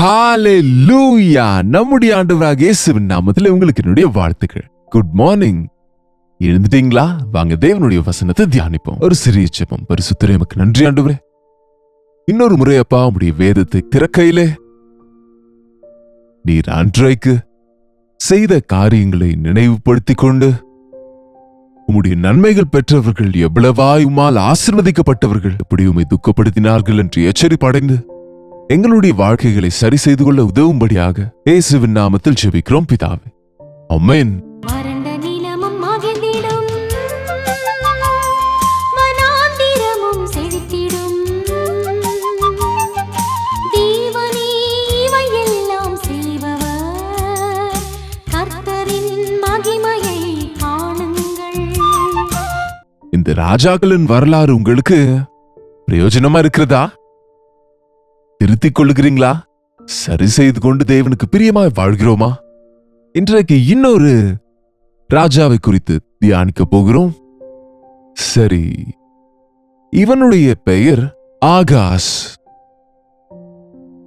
ஹalleluya! நம்முடைய ஆண்டவராகிய இயேசுவின் நாமத்தில் உங்களுக்கு என்னுடைய வாழ்த்துக்கள். Good morning. எழுந்துட்டீங்களா? வாங்க தேவனுடைய வசனத்தை தியானிப்போம். ஒரு சிறிய ஜெபம். பரிசுத்தரே உமக்கு நன்றி ஆண்டவரே. இன்னொரு முறை அப்பா உம்முடைய வேதத்தை திறக்கையிலே நீர் அன்றைக்கு செய்த காரியங்களை நினைவுபடுத்திக் கொண்டு உம்முடைய நன்மைகள் பெற்றவர்கள் எவ்வளவாய் உம்மால் ஆசீர்வதிக்கப்பட்டவர்கள் எப்படி உம்மை துக்கப்படுத்தினார்கள் என்று எச்சரிப்படைந்து எங்களுடைய வாழ்க்கைகளை சரி செய்து கொள்ள உதவும்படியாக இயேசுவின் நாமத்தில் ஜெபிக்கிறோம் பிதாவே. ஆமென். இந்த ராஜாக்களின் வரலாறு உங்களுக்கு பிரயோஜனமா இருக்கிறதா? திருத்திக் கொள்ளுகிறீங்களா? சரி செய்து கொண்டு தேவனுக்கு பிரியமாய் வாழ்கிறோமா? இன்றைக்கு இன்னொரு ராஜாவை குறித்து தியானிக்க போகிறோம். சரி, இவனுடைய பெயர் ஆகாஸ்.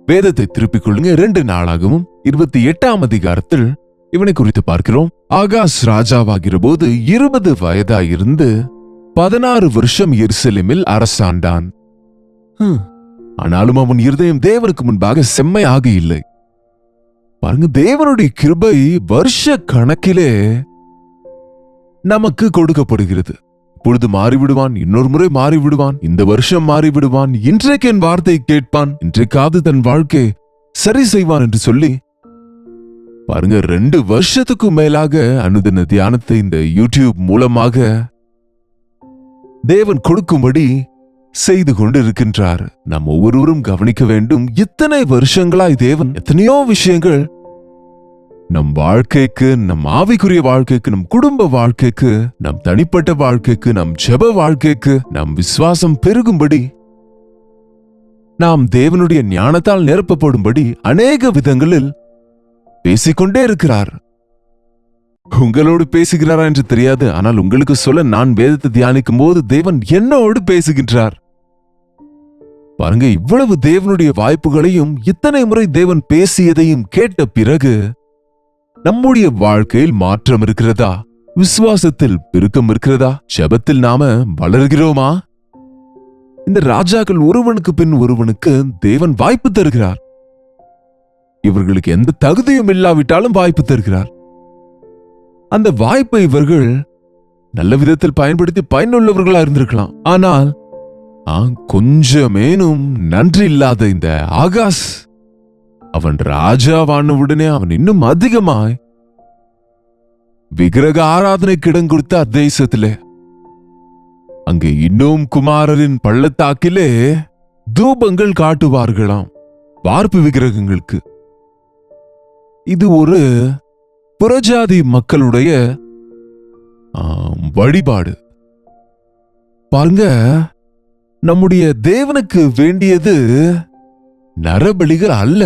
வேதத்தை திருப்பிக் கொள்ளுங்க. 2 நாளாகவும் 28ஆம் அதிகாரத்தில் இவனை குறித்து பார்க்கிறோம். ஆகாஸ் ராஜாவாகிற போது 20 வயதாயிருந்து 16 வருஷம் எருசலேமில் அரசாண்டான். ஆனாலும் அவன் இருதயம் தேவனுக்கு முன்பாக செம்மையாக இல்லை. பாருங்க, தேவனுடைய கிருபை வருஷ கணக்கிலே நமக்கு கொடுக்கப்படுகிறது. இப்பொழுது மாறிவிடுவான், இன்னொரு முறை மாறிவிடுவான், இந்த வருஷம் மாறிவிடுவான், இன்றைக்கு என் வார்த்தையை கேட்பான், இன்றைக்காவது தன் வாழ்க்கை சரி செய்வான் என்று சொல்லி பாருங்க 2 வருஷத்துக்கும் மேலாக அனுதின தியானத்தை இந்த யூடியூப் மூலமாக தேவன் கொடுக்கும்படி செய்து கொண்டு இருக்கின்றார். நாம் ஒவ்வொருவரும் கவனிக்க வேண்டும். இத்தனை வருஷங்களாய் தேவன் எத்தனையோ விஷயங்கள் நம் வாழ்க்கைக்கு, நம் ஆவிக்குரிய வாழ்க்கைக்கு, நம் குடும்ப வாழ்க்கைக்கு, நம் தனிப்பட்ட வாழ்க்கைக்கு, நம் ஜெப வாழ்க்கைக்கு, நம் விசுவாசம் பெருகும்படி, நாம் தேவனுடைய ஞானத்தால் நிரப்பப்படும்படி அநேக விதங்களில் பேசிக்கொண்டே இருக்கிறார். உங்களோடு பேசுகிறாரா என்று தெரியாது. ஆனால் உங்களுக்கு சொல்ல, நான் வேதத்தை தியானிக்கும் போது தேவன் என்னோடு பேசுகின்றார். பாருங்க, இவ்வளவு தேவனுடைய வாய்ப்புகளையும் இத்தனை முறை தேவன் பேசியதையும் கேட்ட பிறகு நம்முடைய வாழ்க்கையில் மாற்றம் இருக்கிறதா? விசுவாசத்தில் பெருக்கம் இருக்கிறதா? ஜெபத்தில் நாம வளர்கிறோமா? இந்த ராஜாக்கள் ஒருவனுக்கு பின் ஒருவனுக்கு தேவன் வாய்ப்பு தருகிறார். இவர்களுக்கு எந்த தகுதியும் இல்லாவிட்டாலும் வாய்ப்பு தருகிறார். அந்த வாய்ப்பை இவர்கள் நல்ல விதத்தில் பயன்படுத்தி பயனுள்ளவர்களா இருந்திருக்கலாம். ஆனால் கொஞ்சமேனும் நன்றி இல்லாத இந்த ஆகாஸ், அவன் ராஜாவான உடனே அவன் இன்னும் அதிகமாய் விக்கிரக ஆராதனைக்கு இடம் கொடுத்த அத்தேசத்திலே, அங்கே இன்னும் குமாரரின் பள்ளத்தாக்கிலே தூபங்கள் காட்டுவார்களாம் வார்ப்பு விக்கிரகங்களுக்கு. இது ஒரு புறஜாதி மக்களுடைய வழிபாடு. பாருங்க, நம்முடைய தேவனுக்கு வேண்டியது நரபலிகள் அல்ல.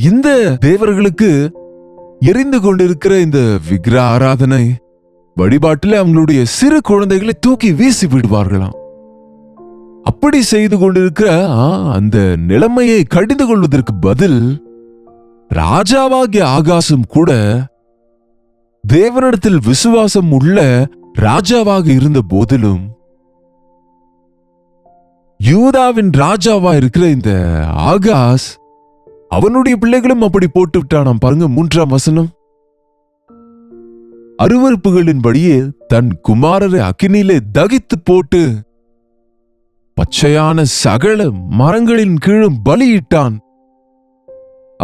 இந்த தேவர்களுக்கு எரிந்து கொண்டிருக்கிற இந்த விக்கிர ஆராதனை வழிபாட்டில் அவங்களுடைய சிறு குழந்தைகளை தூக்கி வீசி விடுவார்களாம். அப்படி செய்து கொண்டிருக்கிற அந்த நிலைமையை கடிந்து கொள்வதற்கு பதில் ராஜாவாகிய ஆகாசும் கூட தேவனிடத்தில் விசுவாசம் உள்ள ராஜாவாக இருந்த போதிலும், யூதாவின் ராஜாவா இருக்கிற இந்த ஆகாஸ் அவனுடைய பிள்ளைகளும் அப்படி போட்டு விட்டானாம். பாருங்க 3ஆம் வசனம். அருவருப்புகளின்படியே தன் குமாரரை அக்கினியிலே தகித்து போட்டு பச்சையான சகல மரங்களின் கீழும் பலியிட்டான்.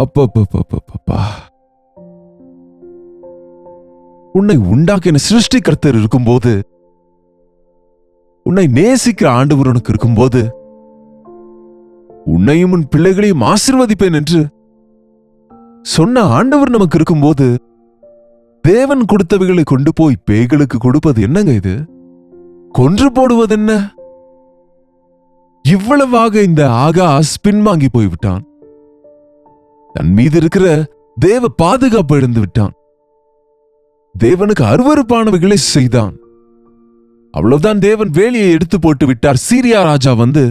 அப்பப்பா, உன்னை உண்டாக்கின சிருஷ்டிகர்த்தர் இருக்கும்போது, உன்னை நேசிக்கிற ஆண்டவர் உனக்கு இருக்கும்போது, உன்னையும் உன் பிள்ளைகளையும் ஆசீர்வதிப்பேன் என்று சொன்ன ஆண்டவர் நமக்கு இருக்கும்போது, தேவன் கொடுத்தவைகளை கொண்டு போய் பேய்களுக்கு கொடுப்பது என்னங்க இது? கொன்று போடுவது என்ன? இவ்வளவாக இந்த ஆகாஸ் பின்வாங்கி போய்விட்டான். தன் மீது இருக்கிற தேவ பாதுகாப்பு இழந்து விட்டான். தேவனுக்கு அருவருப்பானவைகளை செய்தான். அவ்வளவுதான், தேவன் வேலியை எடுத்து போட்டு விட்டார். சீரியா ராஜா வந்து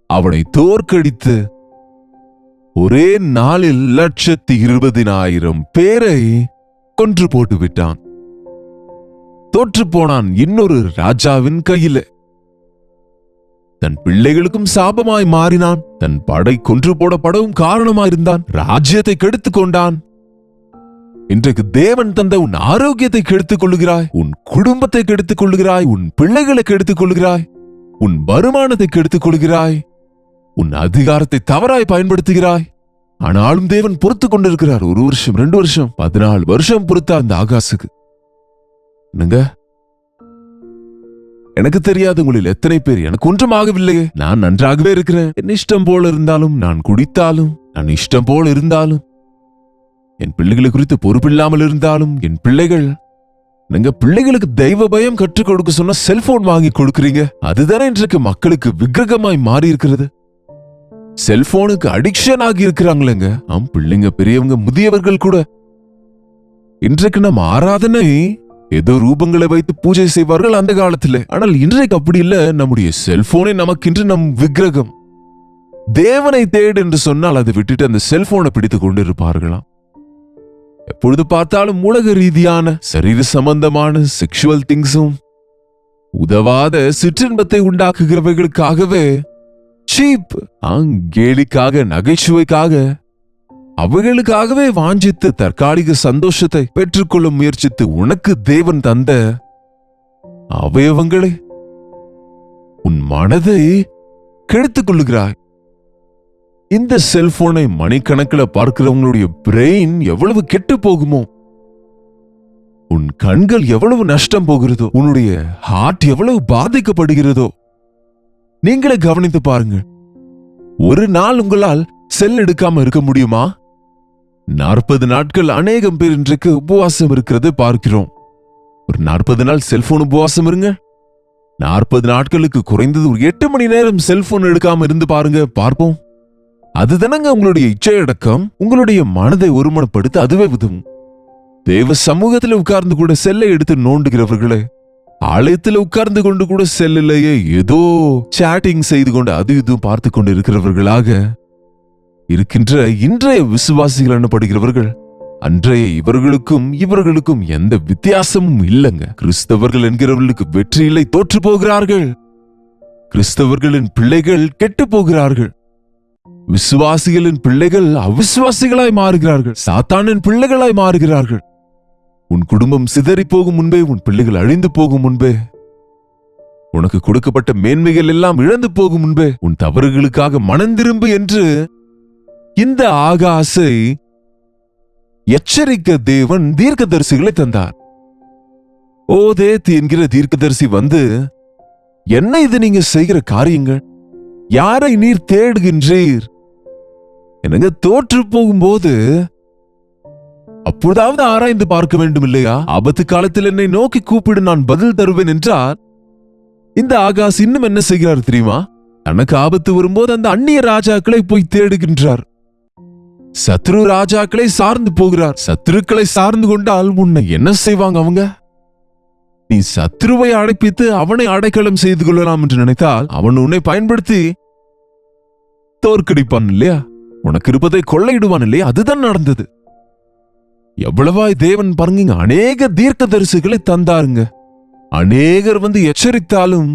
அவனை தோற்கடித்து ஒரே நாளில் 1,20,000 பேரை கொன்று போட்டு விட்டான். தோற்று போனான் இன்னொரு ராஜாவின் கையில. தன் பிள்ளைகளுக்கும் சாபமாய் மாறினான். தன் படை கொன்று போடப்படவும் காரணமாயிருந்தான். ராஜ்யத்தை கெடுத்துக் கொண்டான். இன்றைக்கு தேவன் தந்த உன் ஆரோக்கியத்தை கெடுத்துக் கொள்ளுகிறாய், உன் குடும்பத்தை கெடுத்துக் கொள்ளுகிறாய், உன் பிள்ளைகளை கெடுத்துக் கொள்ளுகிறாய், உன் வருமானத்தை கெடுத்துக் கொள்கிறாய், உன் அதிகாரத்தை தவறாய் பயன்படுத்துகிறாய். ஆனாலும் தேவன் பொறுத்து கொண்டிருக்கிறார். 1 வருஷம், 2 வருஷம், 14 வருஷம் பொறுத்தா அந்த ஆகாசுக்கு. என்னங்க, எனக்கு தெரியாது உங்களில் எத்தனை பேர் எனக்கு ஒன்றும் ஆகவில்லையே, நான் நன்றாகவே இருக்கிறேன், என் இஷ்டம் போல இருந்தாலும், நான் குடித்தாலும், நான் இஷ்டம் போல இருந்தாலும், என் பிள்ளைகளை குறித்து பொறுப்பில்லாமல் இருந்தாலும், என் பிள்ளைகள், நீங்க பிள்ளைகளுக்கு தெய்வ பயம் கற்றுக் கொடுக்க சொன்னா செல்போன் வாங்கி கொடுக்கறீங்க. அதுதானே இன்றைக்கு மக்களுக்கு விக்கிரகமாய் மாறி இருக்கிறது. செல்போனுக்கு அடிக்ஷன் ஆகி இருக்கிறாங்களேங்க. பிள்ளைங்க, பெரியவங்க, முதியவர்கள் கூட. இன்றைக்கு நம்ம ஆராதனை ஏதோ ரூபங்களை வைத்து பூஜை செய்வார்கள் அந்த காலத்துல. ஆனால் இன்றைக்கு அப்படி இல்ல. நம்முடைய செல்போனை நமக்கென்று நம் விக்கிரகம். தேவனை தேடு என்று சொன்னால் அதை விட்டுட்டு அந்த செல்போனை பிடித்துக் கொண்டு இருப்பார்களாம். எப்பொழுது பார்த்தாலும் உலக ரீதியான சரீர சம்பந்தமான செக்ஷுவல் திங்ஸும் உதவாத சிற்றின்பத்தை உண்டாக்குகிறவைகளுக்காகவே, சீப் கேலிக்காக, நகைச்சுவைக்காக, அவைகளுக்காகவே வாஞ்சித்து தற்காலிக சந்தோஷத்தை பெற்றுக்கொள்ள முயற்சித்து உனக்கு தேவன் தந்த அவயவங்களை, உன் மனதை கெடுத்துக் கொள்ளுகிறாய். இந்த செல்போனை மணிக்கணக்கில் பார்க்கிறவங்களுடைய பிரெயின் எவ்வளவு கெட்டு போகுமோ, உன் கண்கள் எவ்வளவு நஷ்டம் போகிறதோ, உன்னுடைய ஹார்ட் எவ்வளவு பாதிக்கப்படுகிறதோ நீங்களே கவனித்து பாருங்க. ஒரு நாள் உங்களால் செல் எடுக்காம இருக்க முடியுமா? 40 நாட்கள் அநேகம் பேர் இன்றைக்கு உபவாசம் இருக்கிறது பார்க்கிறோம். ஒரு 40 நாள் செல்போன் உபவாசம் இருங்க. 40 நாட்களுக்கு குறைந்தது ஒரு 8 மணி நேரம் செல்போன் எடுக்காம இருந்து பாருங்க, பார்ப்போம். அதுதானங்க உங்களுடைய இச்சையடக்கம். உங்களுடைய மனதை ஒருமனப்படுத்த அதுவே உதவும். தேவ சமூகத்தில் உட்கார்ந்து கூட செல்லை எடுத்து நோண்டுகிறவர்களே, ஆலயத்தில் உட்கார்ந்து கொண்டு கூட செல்லையே ஏதோ சாட்டிங் செய்து கொண்டு அது இதுவும் பார்த்து கொண்டு இருக்கிறவர்களாக இருக்கின்ற இன்றைய விசுவாசிகள் எனப்படுகிறவர்கள், அன்றைய இவர்களுக்கும் எந்த வித்தியாசமும் இல்லைங்க. கிறிஸ்தவர்கள் என்கிறவர்களுக்கு வெற்றி இல்லை, தோற்று போகிறார்கள். கிறிஸ்தவர்களின் பிள்ளைகள் கெட்டு போகிறார்கள். விசுவாசிகளின் பிள்ளைகள் அவிசுவாசிகளாய் மாறுகிறார்கள். சாத்தானின் பிள்ளைகளாய் மாறுகிறார்கள். உன் குடும்பம் சிதறி போகும் முன்பே, உன் பிள்ளைகள் அழிந்து போகும் முன்பே, உனக்கு கொடுக்கப்பட்ட மேன்மைகள் எல்லாம் இழந்து போகும் முன்பே, உன் தவறுகளுக்காக மனந்திரும்பு என்று இந்த ஆகாசை எச்சரிக்க தேவன் தீர்க்கதரிசிகளை தந்தார். ஓதேத் என்கிற தீர்க்கதரிசி வந்து, என்ன இது நீங்க செய்கிற காரியங்கள்? யாரை நீர் தேடுகின்றீர்? என்னங்க, தோற்று போகும்போது அப்பொழுதாவது ஆராய்ந்து பார்க்க வேண்டும் இல்லையா? ஆபத்து காலத்தில் என்னை நோக்கி கூப்பிடு, நான் பதில் தருவேன் என்றார். இந்த ஆகாஷ் இன்னும் என்ன செய்கிறார் தெரியுமா? தனக்கு ஆபத்து வரும்போது அந்த அந்நிய ராஜாக்களை போய் தேடுகின்றார். சத்ரு ராஜாக்களை சார்ந்து போகிறார். சத்துருக்களை சார்ந்து கொண்டால் உன்னை என்ன செய்வாங்க அவங்க? நீ சத்ருவை அடைப்பித்து அவனை அடைக்கலம் செய்து கொள்ளலாம் என்று நினைத்தால் அவன் உன்னை பயன்படுத்தி தோற்கடிப்பான் இல்லையா? உனக்கு இருப்பதை கொள்ளையிடுவான் இல்லையா? அதுதான் நடந்தது. எவ்வளவாய் தேவன் பாருங்க, அநேக தீர்க்கதரிசிகளை தந்தாருங்க. அநேகர் வந்து எச்சரித்தாலும்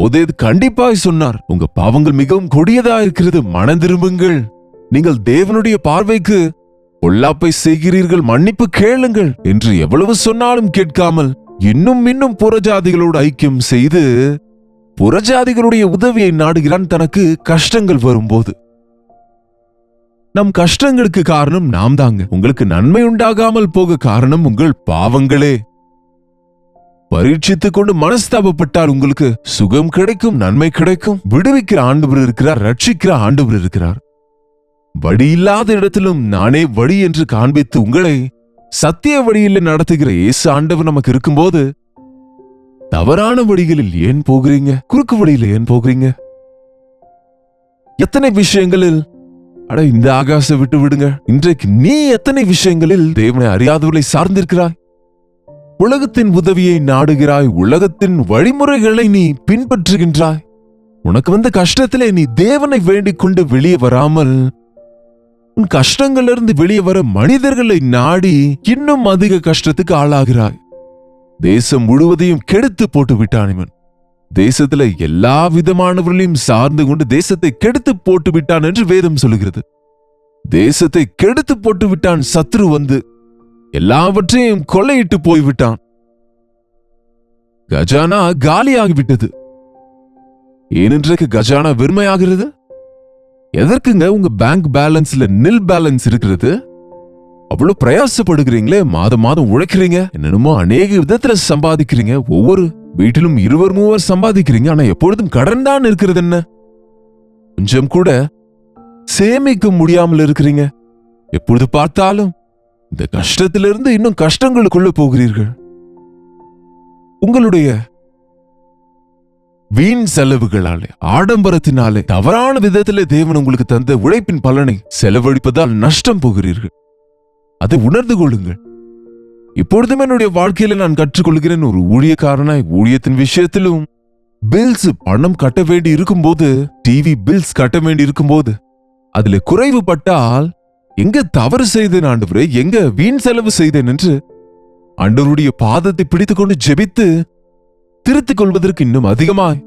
ஓதேத் கண்டிப்பாய் சொன்னார், உங்க பாவங்கள் மிகவும் கொடியதா இருக்கிறது, மனம் திரும்புங்கள், நீங்கள் தேவனுடைய பார்வைக்கு பொல்லாப்பை செய்கிறீர்கள், மன்னிப்பு கேளுங்கள் என்று எவ்வளவு சொன்னாலும் கேட்காமல் இன்னும் புறஜாதிகளோடு ஐக்கியம் செய்து புறஜாதிகளுடைய உதவியை நாடுகிறான் தனக்கு கஷ்டங்கள் வரும்போது. நம் கஷ்டங்களுக்கு காரணம் நாம் தாங்க. உங்களுக்கு நன்மை உண்டாகாமல் போக காரணம் உங்கள் பாவங்களே. பரீட்சித்துக் கொண்டு மனஸ்தாபப்பட்டால் உங்களுக்கு சுகம் கிடைக்கும், நன்மை கிடைக்கும். விடுவிக்கிற ஆண்டவர் இருக்கிறார், ரட்சிக்கிற ஆண்டவர் இருக்கிறார். வழி இல்லாத இடத்திலும் நானே வழி என்று காண்பித்து உங்களை சத்திய வழியில் நடத்துகிற இயேசு ஆண்டவர் நமக்கு இருக்கும்போது தவறான வழிகளில் ஏன் போகிறீங்க? குறுக்கு வழியில் ஏன் போகிறீங்க? எத்தனை விஷயங்களில் இந்த ஆகாசை விட்டு விடுங்க. இன்றைக்கு நீ எத்தனை விஷயங்களில் தேவனை அறியாதவர்களை சார்ந்திருக்கிறாய்? உலகத்தின் உதவியை நாடுகிறாய், உலகத்தின் வழிமுறைகளை நீ பின்பற்றுகின்றாய். உனக்கு வந்த கஷ்டத்திலே நீ தேவனை வேண்டிக் கொண்டு வெளியே வராமல் உன் கஷ்டங்களிலிருந்து வெளியே வர மனிதர்களை நாடி இன்னும் அதிக கஷ்டத்துக்கு ஆளாகிறாய். தேசம் முழுவதையும் கெடுத்து போட்டு விட்டான் இவன். தேசத்துல எல்லா விதமானவர்களையும் சார்ந்து கொண்டு தேசத்தை கெடுத்து போட்டு விட்டான் என்று வேதம் சொல்லுகிறது. தேசத்தை கெடுத்து போட்டு விட்டான். சத்ரு வந்து எல்லாவற்றையும் கொள்ளையிட்டு போய்விட்டான். கஜானா காலியாகிவிட்டது. ஏனென்றைக்கு கஜானா வெறுமையாகிறது? எதற்குங்க உங்க பேங்க் பேலன்ஸ்ல நில் பேலன்ஸ் இருக்கிறது? அவ்வளவு பிரயாசப்படுகிறீங்களே, மாதம் மாதம் உழைக்கிறீங்க, என்னென்னமோ அநேக விதத்துல சம்பாதிக்கிறீங்க, ஒவ்வொரு வீட்டிலும் 2-3 சம்பாதிக்கிறீங்க, ஆனா எப்பொழுதும் கடன் தான் இருக்கிறது. என்ன கொஞ்சம் கூட சேமிக்க முடியாமல் இருக்கிறீங்க. எப்பொழுது பார்த்தாலும் இந்த கஷ்டத்திலிருந்து இன்னும் கஷ்டங்களுக்குள்ள போகிறீர்கள். உங்களுடைய வீண் செலவுகளாலே, ஆடம்பரத்தினாலே, தவறான விதத்திலே தேவன் உங்களுக்கு தந்த உழைப்பின் பலனை செலவழிப்பதால் நஷ்டம் போகிறீர்கள். அதை உணர்ந்து கொள்ளுங்கள். இப்பொழுதும் என்னுடைய வாழ்க்கையில நான் கற்றுக்கொள்கிறேன். ஒரு ஊழியக்காரனாய் ஊழியத்தின் விஷயத்திலும் பில்ஸ் பணம் கட்ட வேண்டி இருக்கும்போது, டிவி பில்ஸ் கட்ட வேண்டி இருக்கும்போது அதுல குறைவுபட்டால் எங்க தவறு செய்தேன் ஆண்டவரே, எங்க வீண் செலவு செய்தேன் என்று ஆண்டவருடைய பாதத்தை பிடித்துக் கொண்டு ஜெபித்து திருத்திக் கொள்வதற்கு, இன்னும் அதிகமாய்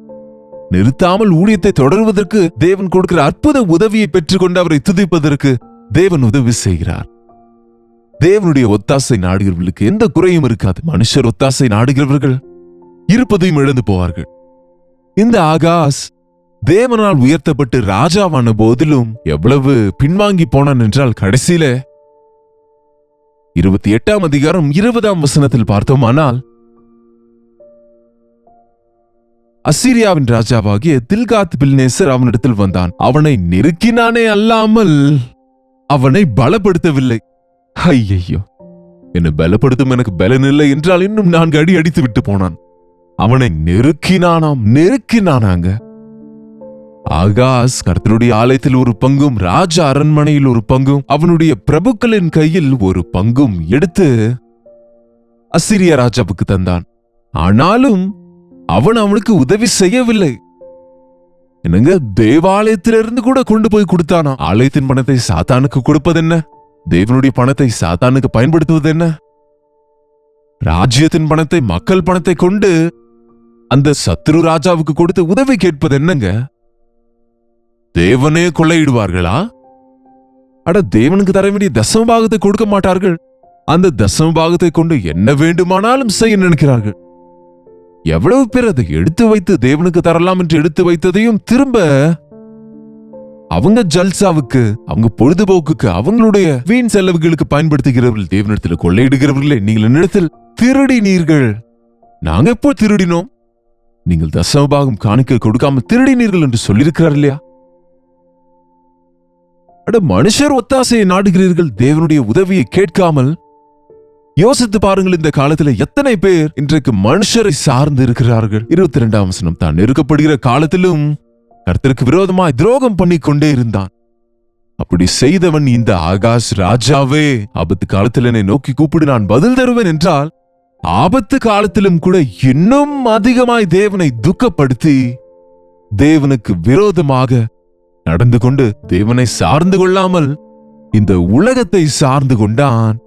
நிறுத்தாமல் ஊழியத்தை தொடர்வதற்கு தேவன் கொடுக்கிற அற்புத உதவியை பெற்றுக்கொண்டு அவரை துதிப்பதற்கு தேவன் உதவி செய்கிறார். தேவனுடைய ஒத்தாசை நாடுகிறவர்களுக்கு எந்த குறையும் இருக்காது. மனுஷர் ஒத்தாசை நாடுகிறவர்கள் இருப்பதையும் இழந்து போவார்கள். இந்த ஆகாஸ் தேவனால் உயர்த்தப்பட்டு ராஜாவான போதிலும் எவ்வளவு பின்வாங்கி போனான் என்றால், கடைசியில 28ஆம் அதிகாரம் 20ஆம் வசனத்தில் பார்த்தோமானால், அசீரியாவின் ராஜாவாகிய தில்காத் பில்நேசர் அவனிடத்தில் வந்தான். அவனை நெருக்கினானே அல்லாமல் அவனை பலப்படுத்தவில்லை. ஐயையோ, என்னை பலப்படுத்தும் எனக்கு பலன் இல்லை என்றால் இன்னும் 4 அடி அடித்து விட்டு போனான். அவனை நெருக்கினானாங்க. ஆகாஸ் கர்த்தருடைய ஆலயத்தில் ஒரு பங்கும், ராஜ அரண்மனையில் ஒரு பங்கும், அவனுடைய பிரபுக்களின் கையில் ஒரு பங்கும் எடுத்து அசீரிய ராஜாவுக்கு தந்தான். ஆனாலும் அவன் அவனுக்கு உதவி செய்யவில்லை. என்னங்க, தேவாலயத்திலிருந்து கூட கொண்டு போய் கொடுத்தானா? ஆலயத்தின் பணத்தை சாத்தானுக்கு கொடுப்பது என்ன? தேவனுடைய பணத்தை சாத்தானுக்கு பயன்படுத்துவது என்ன? ராஜ்யத்தின் பணத்தை, மக்கள் பணத்தை கொண்டு அந்த சத்ரு ராஜாவுக்கு கொடுத்து உதவி கேட்பது என்னங்க? தேவனே கொள்ளையிடுவார்களா? அட, தேவனுக்கு தர வேண்டிய தசம பாகத்தை கொடுக்க மாட்டார்கள். அந்த தசம பாகத்தை கொண்டு என்ன வேண்டுமானாலும் செய்ய நினைக்கிறார்கள். எவ்வளவு பேர் அதை எடுத்து வைத்து தேவனுக்கு தரலாம் என்று எடுத்து வைத்ததையும் திரும்ப அவங்க ஜல்சாவுக்கு, அவங்க பொழுதுபோக்குக்கு, அவங்களுடைய வீண் செலவுகளுக்கு பயன்படுத்துகிறவர்கள். தேவனிடத்தில் கொள்ளையிடுகிறவர்களே, நீங்கள் என்னிடத்தில் திருடினீர்கள். நாங்க எப்போ திருடினோம்? நீங்கள் தசமபாகம் காணிக்க கொடுக்காமல் திருடினீர்கள் என்று சொல்லியிருக்கிறார் இல்லையா? அட, மனுஷர் ஒத்தாசையை நாடுகிறீர்கள், தேவனுடைய உதவியை கேட்காமல். யோசித்து பாருங்கள், இந்த காலத்துல எத்தனை பேர் இன்றைக்கு மனுஷரை சார்ந்து இருக்கிறார்கள். 22ஆம் வசனம், தான் நெருக்கப்படுகிற காலத்திலும் கர்த்தருக்கு விரோதமாய் துரோகம் பண்ணி கொண்டே இருந்தான். அப்படி செய்தவன் இந்த ஆகாஷ் ராஜாவே, ஆபத்து காலத்தில் என்னை நோக்கி கூப்பிடு, நான் பதில் தருவேன் என்றால், ஆபத்து காலத்திலும் கூட இன்னும் அதிகமாய் தேவனை துக்கப்படுத்தி தேவனுக்கு விரோதமாக நடந்து கொண்டு தேவனை சார்ந்து கொள்ளாமல் இந்த உலகத்தை சார்ந்து கொண்டான்.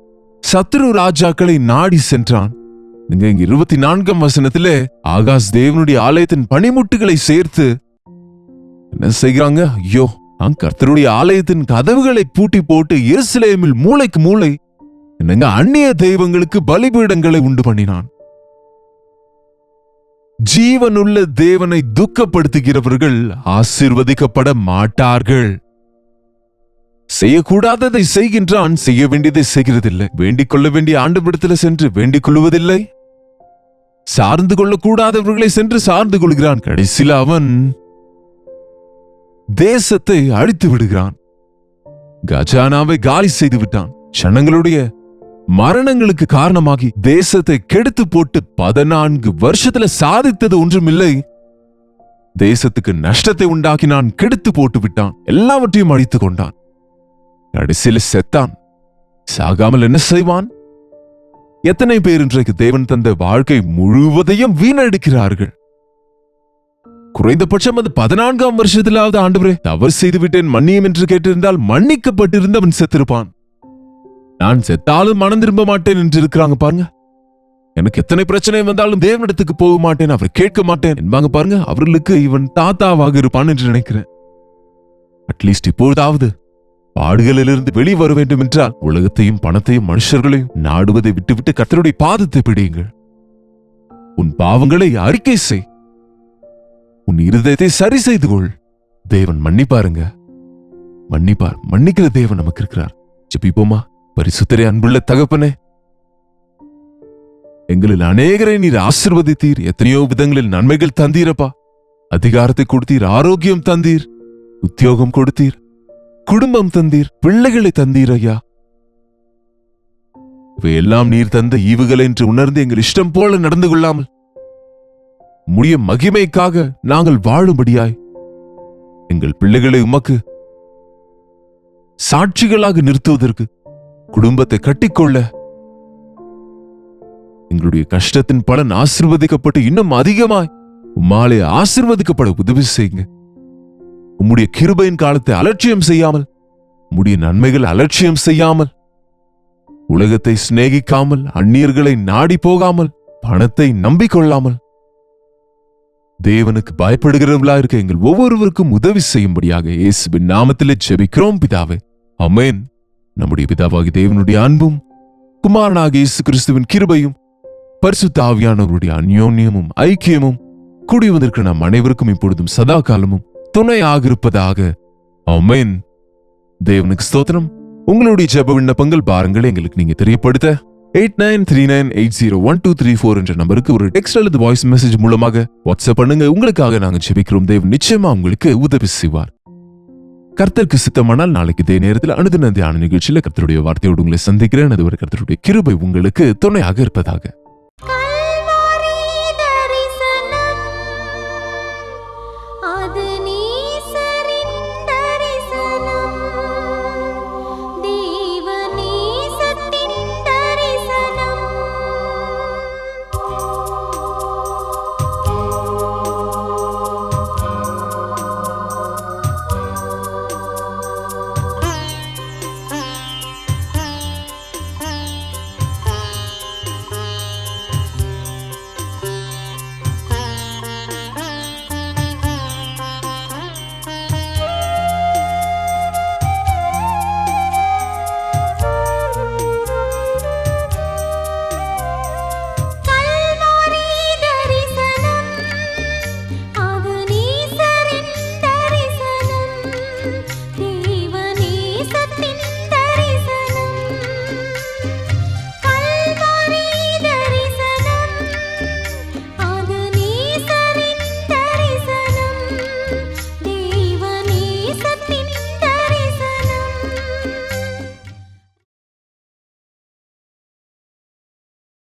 சத்ரு ராஜாக்களை நாடி சென்றான். நீங்க 24ஆம் வசனத்திலே ஆகாஷ் தேவனுடைய ஆலயத்தின் பனிமுட்டுகளை சேர்த்து என்ன செய்கிறாங்க? ஐயோ, நான் கர்த்தருடைய ஆலயத்தின் கதவுகளை பூட்டி போட்டு எருசலேமில் மூளைக்கு மூளை என்னங்க அந்நிய தெய்வங்களுக்கு பலிபீடங்களை உண்டு பண்ணினான். ஜீவனுள்ள தேவனை துக்கப்படுத்துகிறவர்கள் ஆசீர்வதிக்கப்பட மாட்டார்கள். செய்யக்கூடாததை செய்கின்றான், செய்ய வேண்டியதை செய்கிறதில்லை. வேண்டிக் கொள்ள வேண்டிய ஆண்டவரிடத்தில் சென்று வேண்டிக் கொள்வதில்லை. சார்ந்து கொள்ளக்கூடாதவர்களை சென்று சார்ந்து கொள்கிறான். கடைசியில் அவன் தேசத்தை அழித்து விடுகிறான். கஜானாவை காலி செய்து விட்டான். ஜனங்களுடைய மரணங்களுக்கு காரணமாகி தேசத்தை கெடுத்து போட்டு 14 வருஷத்துல சாதித்தது ஒன்றுமில்லை. தேசத்துக்கு நஷ்டத்தை உண்டாக்கினான், கெடுத்து போட்டு விட்டான், எல்லாவற்றையும் அழித்துக் கொண்டான். கடைசியில் செத்தான். சாகாமல் என்ன செய்வான்? எத்தனை பேர் இன்றைக்கு தேவன் தந்த வாழ்க்கை முழுவதையும் வீணடிக்கிறார்கள். குறைந்தபட்சம் அந்த 14ஆம் வருஷத்திலாவது ஆண்டவரே தவறு செய்து விட்டேன் மன்னியும் என்று கேட்டிருந்தால் மன்னிக்கப்பட்டிருந்தவன் செத்திருப்பான். நான் செத்தாலும் மனம் திரும்ப மாட்டேன் என்று இருக்கிறாங்க பாருங்க. எனக்கு எத்தனை பிரச்சனை வந்தாலும் தேவனிடத்துக்கு போக மாட்டேன், அவரை கேட்க மாட்டேன் என்பாங்க பாருங்க. அவர்களுக்கு இவன் தாத்தாவாக இருப்பான் என்று நினைக்கிறேன். அட்லீஸ்ட் இப்பொழுதாவது பாடுகளிலிருந்து வெளியே வர வேண்டும் என்றால் உலகத்தையும் பணத்தையும் மனுஷர்களையும் நாடுவதை விட்டுவிட்டு கர்த்தருடைய பாதத்தை பிடியுங்கள். உன் பாவங்களை அறிக்கை செய், உன் இருதயத்தை சரி செய்து கொள். தேவன் மன்னிப்பாருங்க, மன்னிப்பார். மன்னிக்கிற தேவன் நமக்கு இருக்கிறார். ஜெபிப்போமா? பரிசுத்தரே, அன்புள்ள தகப்பனே, எங்களில் அநேகரை நீர் ஆசீர்வதித்தீர். எத்தனையோ விதங்களில் நன்மைகள் தந்தீரப்பா. அதிகாரத்தை கொடுத்தீர், ஆரோக்கியம் தந்தீர், உத்தியோகம் கொடுத்தீர், குடும்பம் தந்தீர், பிள்ளைகளை தந்தீர் ஐயா. இவையெல்லாம் நீர் தந்த ஈவுகள் என்று உணர்ந்து எங்கள் இஷ்டம் போல நடந்து கொள்ளாமல் முடிய மகிமைக்காக நாங்கள் வாழும்படியாய் எங்கள் பிள்ளைகளை உமக்கு சாட்சிகளாக நிறுத்துவதற்கு, குடும்பத்தை கட்டிக்கொள்ள, எங்களுடைய கஷ்டத்தின் பலன் ஆசீர்வதிக்கப்பட்டு இன்னும் அதிகமாய் உம்மாலே ஆசீர்வதிக்கப்பட உதவி செய்யுங்க. உம்முடைய கிருபையின் காலத்தை அலட்சியம் செய்யாமல், உம்முடைய நன்மைகள் அலட்சியம் செய்யாமல், உலகத்தை சிநேகிக்காமல், அந்நியர்களை நாடி போகாமல், பணத்தை நம்பிக்கொள்ளாமல், தேவனுக்கு பயப்படுகிறவர்களா இருக்க எங்கள் ஒவ்வொருவருக்கும் உதவி செய்யும்படியாக இயேசுவின் நாமத்திலே ஜெபிக்கிறோம் பிதாவே, ஆமென். நம்முடைய பிதாவாகிய தேவனுடைய அன்பும் குமாரனாகிய இயேசு கிறிஸ்துவின் கிருபையும் பரிசுத்த ஆவியானவருடைய அந்யோன்யமும் ஐக்கியமும் கூடி வந்திருக்கிற நம் அனைவருக்கும் இப்பொழுதும் சதா காலமும் துணையாக இருப்பதாக, ஆமென். தேவனுக்கு ஸ்தோத்திரம். உங்களுடைய ஜெப விண்ணப்பங்கள் பாருங்கள் எங்களுக்கு நீங்க தெரியப்படுத்த 8939801234 என்ற நம்பருக்கு ஒரு டெக்ஸ்ட் அல்லது வாய்ஸ் மெசேஜ் மூலமாக வாட்ஸ்அப் பண்ணுங்க. உங்களுக்காக நாங்கள் ஜெபிக்கிறோம். தேவன் நிச்சயமா உங்களுக்கு உதவி செய்வார். கர்த்தருக்கு சித்தமானால் நாளைக்கு இதே நேரத்தில் அனுதின தியான நிகழ்ச்சியில கர்த்தருடைய வார்த்தையோடு உங்களை சந்திக்கிறேன். அதுவரை கர்த்தருடைய கிருபை உங்களுக்கு துணையாக இருப்பதாக.